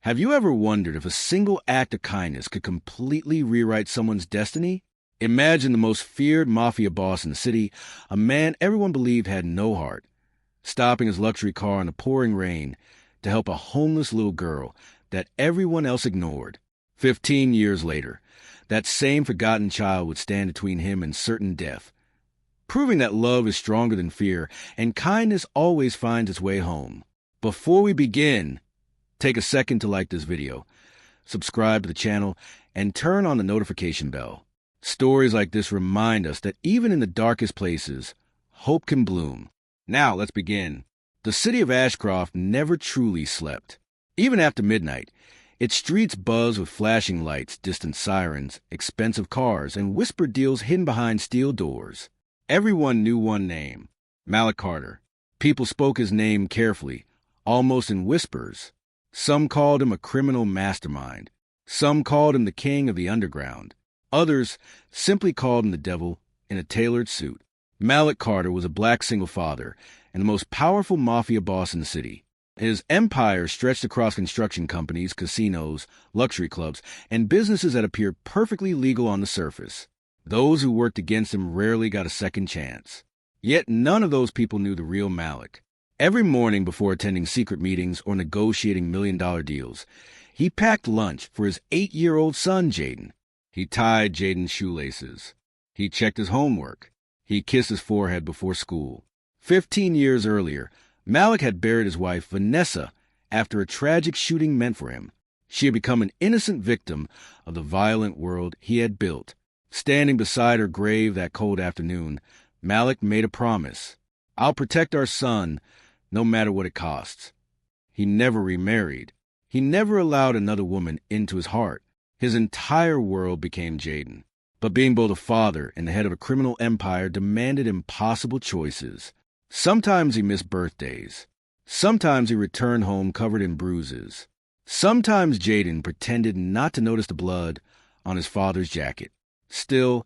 Have you ever wondered if a single act of kindness could completely rewrite someone's destiny? Imagine the most feared mafia boss in the city, a man everyone believed had no heart, stopping his luxury car in the pouring rain to help a homeless little girl that everyone else ignored. 15 years later, that same forgotten child would stand between him and certain death, proving that love is stronger than fear and kindness always finds its way home. Before we begin, take a second to like this video, subscribe to the channel, and turn on the notification bell. Stories like this remind us that even in the darkest places, hope can bloom. Now, let's begin. The city of Ashcroft never truly slept. Even after midnight, its streets buzzed with flashing lights, distant sirens, expensive cars, and whispered deals hidden behind steel doors. Everyone knew one name, Malik Carter. People spoke his name carefully, almost in whispers. Some called him a criminal mastermind. Some called him the king of the underground. Others simply called him the devil in a tailored suit. Malik Carter was a black single father and the most powerful mafia boss in the city. His empire stretched across construction companies, casinos, luxury clubs, and businesses that appeared perfectly legal on the surface. Those who worked against him rarely got a second chance. Yet none of those people knew the real Malik. Every morning before attending secret meetings or negotiating million-dollar deals, he packed lunch for his 8-year-old son, Jaden. He tied Jaden's shoelaces. He checked his homework. He kissed his forehead before school. 15 years earlier, Malik had buried his wife, Vanessa, after a tragic shooting meant for him. She had become an innocent victim of the violent world he had built. Standing beside her grave that cold afternoon, Malik made a promise. I'll protect our son, no matter what it costs. He never remarried. He never allowed another woman into his heart. His entire world became Jaden. But being both a father and the head of a criminal empire demanded impossible choices. Sometimes he missed birthdays. Sometimes he returned home covered in bruises. Sometimes Jaden pretended not to notice the blood on his father's jacket. Still,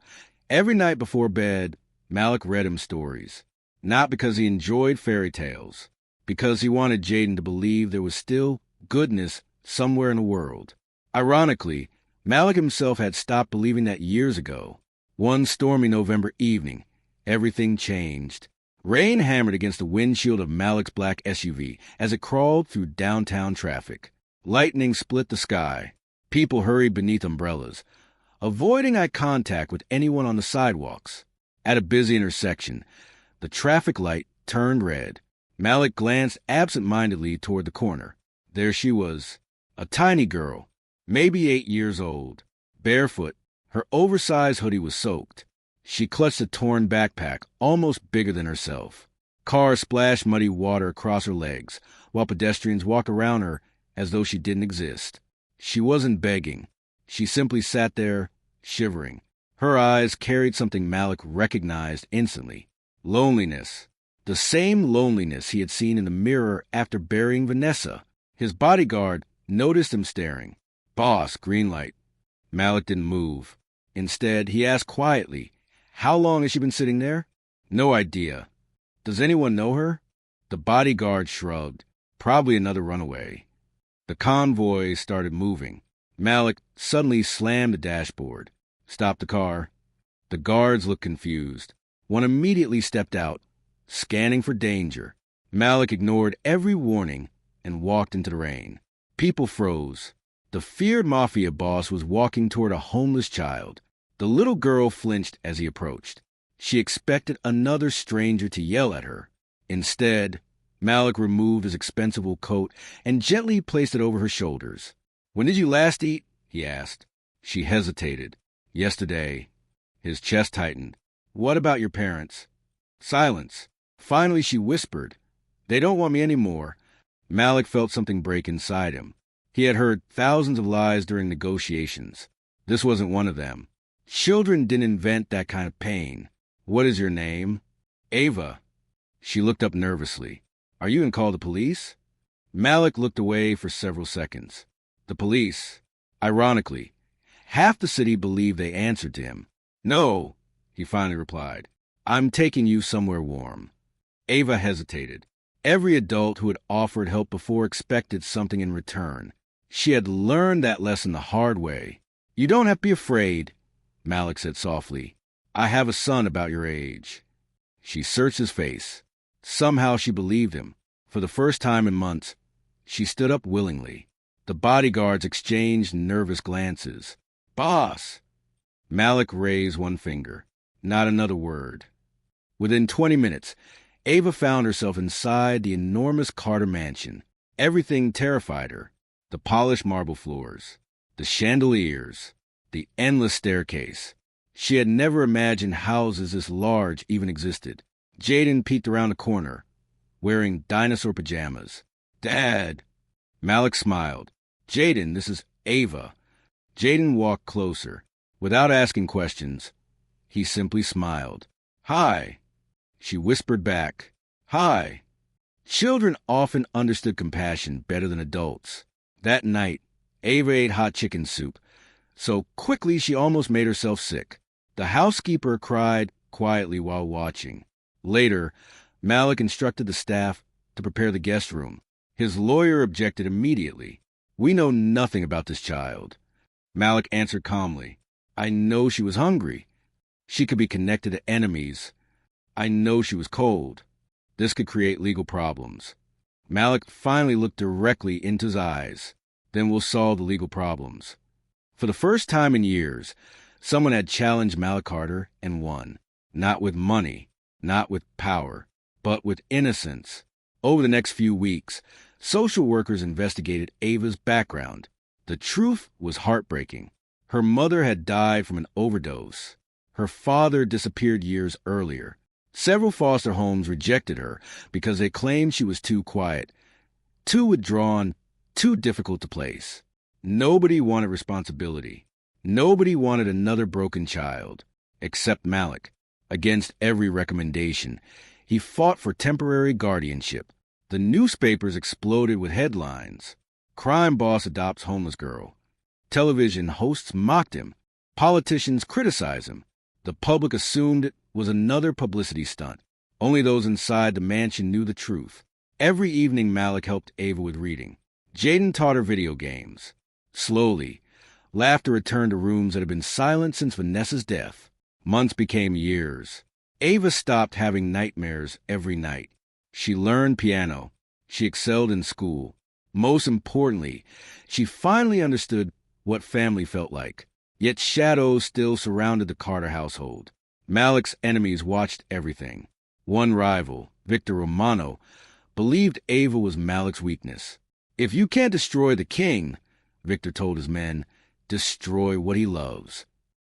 every night before bed, Malik read him stories. Not because he enjoyed fairy tales, because he wanted Jaden to believe there was still goodness somewhere in the world. Ironically, Malik himself had stopped believing that years ago. One stormy November evening, everything changed. Rain hammered against the windshield of Malik's black SUV as it crawled through downtown traffic. Lightning split the sky. People hurried beneath umbrellas, avoiding eye contact with anyone on the sidewalks. At a busy intersection, the traffic light turned red. Malik glanced absent-mindedly toward the corner. There she was, a tiny girl, maybe 8 years old, barefoot. Her oversized hoodie was soaked. She clutched a torn backpack, almost bigger than herself. Cars splashed muddy water across her legs, while pedestrians walked around her as though she didn't exist. She wasn't begging. She simply sat there, shivering. Her eyes carried something Malik recognized instantly. Loneliness. The same loneliness he had seen in the mirror after burying Vanessa. His bodyguard noticed him staring. "Boss, green light." Malik didn't move. Instead, he asked quietly, "How long has she been sitting there?" "No idea." "Does anyone know her?" The bodyguard shrugged. "Probably another runaway." The convoy started moving. Malik suddenly slammed the dashboard, stopped the car. The guards looked confused. One immediately stepped out, scanning for danger. Malik ignored every warning and walked into the rain. People froze. The feared mafia boss was walking toward a homeless child. The little girl flinched as he approached. She expected another stranger to yell at her. Instead, Malik removed his expensive wool coat and gently placed it over her shoulders. "When did you last eat?" he asked. She hesitated. "Yesterday." His chest tightened. "What about your parents?" Silence. Finally, she whispered, "They don't want me anymore." Malik felt something break inside him. He had heard thousands of lies during negotiations. This wasn't one of them. Children didn't invent that kind of pain. "What is your name?" "Ava." She looked up nervously. "Are you going to call the police?" Malik looked away for several seconds. The police. Ironically, half the city believed they answered to him. "No," he finally replied. "I'm taking you somewhere warm." Ava hesitated. Every adult who had offered help before expected something in return. She had learned that lesson the hard way. "You don't have to be afraid," Malik said softly. "I have a son about your age." She searched his face. Somehow she believed him. For the first time in months, she stood up willingly. The bodyguards exchanged nervous glances. "Boss!" Malik raised one finger. Not another word. Within 20 minutes, Ava found herself inside the enormous Carter mansion. Everything terrified her. The polished marble floors, the chandeliers, the endless staircase. She had never imagined houses this large even existed. Jaden peeked around the corner, wearing dinosaur pajamas. "Dad!" Malik smiled. "Jaden, this is Ava." Jaden walked closer. Without asking questions, he simply smiled. "Hi." She whispered back, "Hi." Children often understood compassion better than adults. That night, Ava ate hot chicken soup, so quickly she almost made herself sick. The housekeeper cried quietly while watching. Later, Malik instructed the staff to prepare the guest room. His lawyer objected immediately. "We know nothing about this child." Malik answered calmly, "I know she was hungry. She could be connected to enemies. I know she was cold. This could create legal problems." Malik finally looked directly into his eyes. "Then we'll solve the legal problems." For the first time in years, someone had challenged Malik Carter and won. Not with money, not with power, but with innocence. Over the next few weeks, social workers investigated Ava's background. The truth was heartbreaking. Her mother had died from an overdose. Her father disappeared years earlier. Several foster homes rejected her because they claimed she was too quiet, too withdrawn, too difficult to place. Nobody wanted responsibility. Nobody wanted another broken child, except Malik. Against every recommendation, he fought for temporary guardianship. The newspapers exploded with headlines. "Crime boss adopts homeless girl." Television hosts mocked him. Politicians criticized him. The public assumed it was another publicity stunt. Only those inside the mansion knew the truth. Every evening, Malik helped Ava with reading. Jaden taught her video games. Slowly, laughter returned to rooms that had been silent since Vanessa's death. Months became years. Ava stopped having nightmares every night. She learned piano. She excelled in school. Most importantly, she finally understood what family felt like. Yet shadows still surrounded the Carter household. Malik's enemies watched everything. One rival, Victor Romano, believed Ava was Malik's weakness. "If you can't destroy the king," Victor told his men, "destroy what he loves."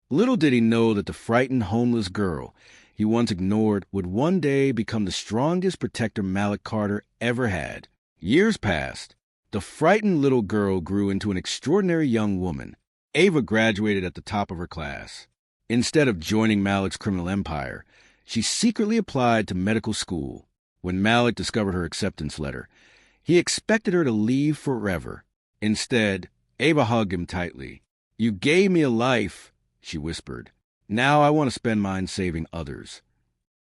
Little did he know that the frightened homeless girl he once ignored would one day become the strongest protector Malik Carter ever had. Years passed. The frightened little girl grew into an extraordinary young woman. Ava graduated at the top of her class. Instead of joining Malik's criminal empire, she secretly applied to medical school. When Malik discovered her acceptance letter, he expected her to leave forever. Instead, Ava hugged him tightly. "You gave me a life," she whispered. "Now I want to spend mine saving others."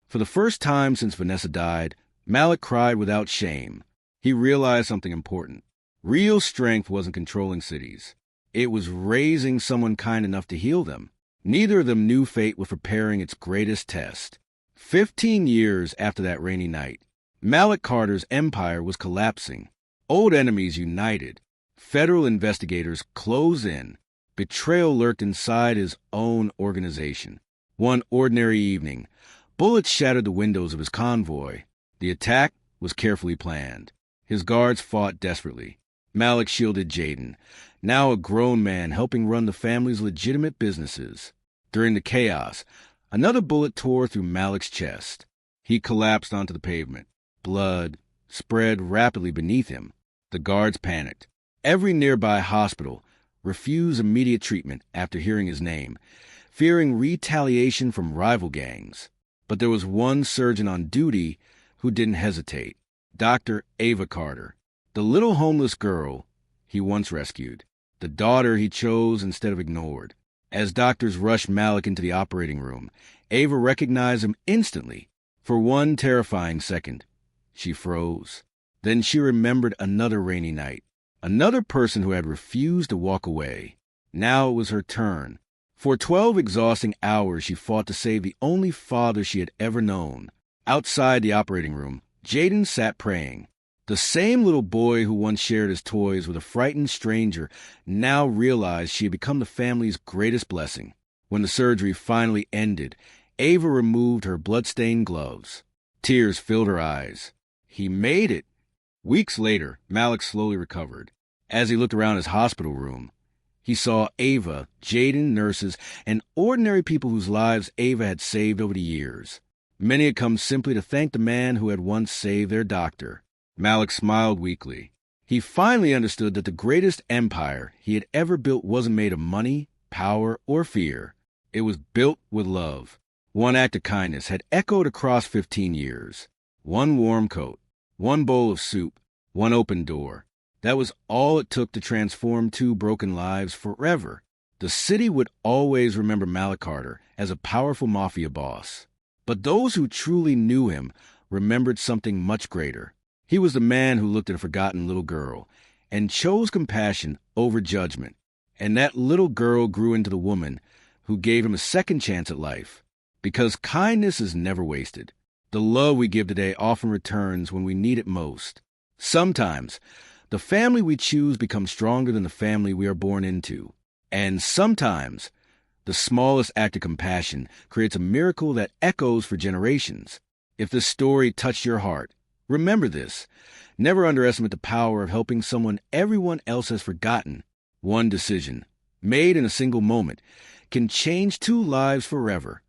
For the first time since Vanessa died, Malik cried without shame. He realized something important. Real strength wasn't controlling cities. It was raising someone kind enough to heal them. Neither of them knew fate was preparing its greatest test. 15 years after that rainy night, Malik Carter's empire was collapsing. Old enemies united. Federal investigators closed in. Betrayal lurked inside his own organization. One ordinary evening, bullets shattered the windows of his convoy. The attack was carefully planned. His guards fought desperately. Malik shielded Jaden, now a grown man helping run the family's legitimate businesses. During the chaos, another bullet tore through Malik's chest. He collapsed onto the pavement. Blood spread rapidly beneath him. The guards panicked. Every nearby hospital refused immediate treatment after hearing his name, fearing retaliation from rival gangs. But there was one surgeon on duty who didn't hesitate. Dr. Ava Carter, the little homeless girl he once rescued, the daughter he chose instead of ignored. As doctors rushed Malik into the operating room, Ava recognized him instantly. For one terrifying second, she froze. Then she remembered another rainy night. Another person who had refused to walk away. Now it was her turn. For 12 exhausting hours, she fought to save the only father she had ever known. Outside the operating room, Jaden sat praying. The same little boy who once shared his toys with a frightened stranger now realized she had become the family's greatest blessing. When the surgery finally ended, Ava removed her blood-stained gloves. Tears filled her eyes. He made it. Weeks later, Malik slowly recovered. As he looked around his hospital room, he saw Ava, Jaden, nurses, and ordinary people whose lives Ava had saved over the years. Many had come simply to thank the man who had once saved their doctor. Malik smiled weakly. He finally understood that the greatest empire he had ever built wasn't made of money, power, or fear. It was built with love. One act of kindness had echoed across 15 years. One warm coat, one bowl of soup, one open door. That was all it took to transform 2 broken lives forever. The city would always remember Malik Carter as a powerful mafia boss. But those who truly knew him remembered something much greater. He was the man who looked at a forgotten little girl and chose compassion over judgment. And that little girl grew into the woman who gave him a second chance at life. Because kindness is never wasted. The love we give today often returns when we need it most. Sometimes, the family we choose becomes stronger than the family we are born into. And sometimes, the smallest act of compassion creates a miracle that echoes for generations. If this story touched your heart, remember this. Never underestimate the power of helping someone everyone else has forgotten. One decision, made in a single moment, can change 2 lives forever.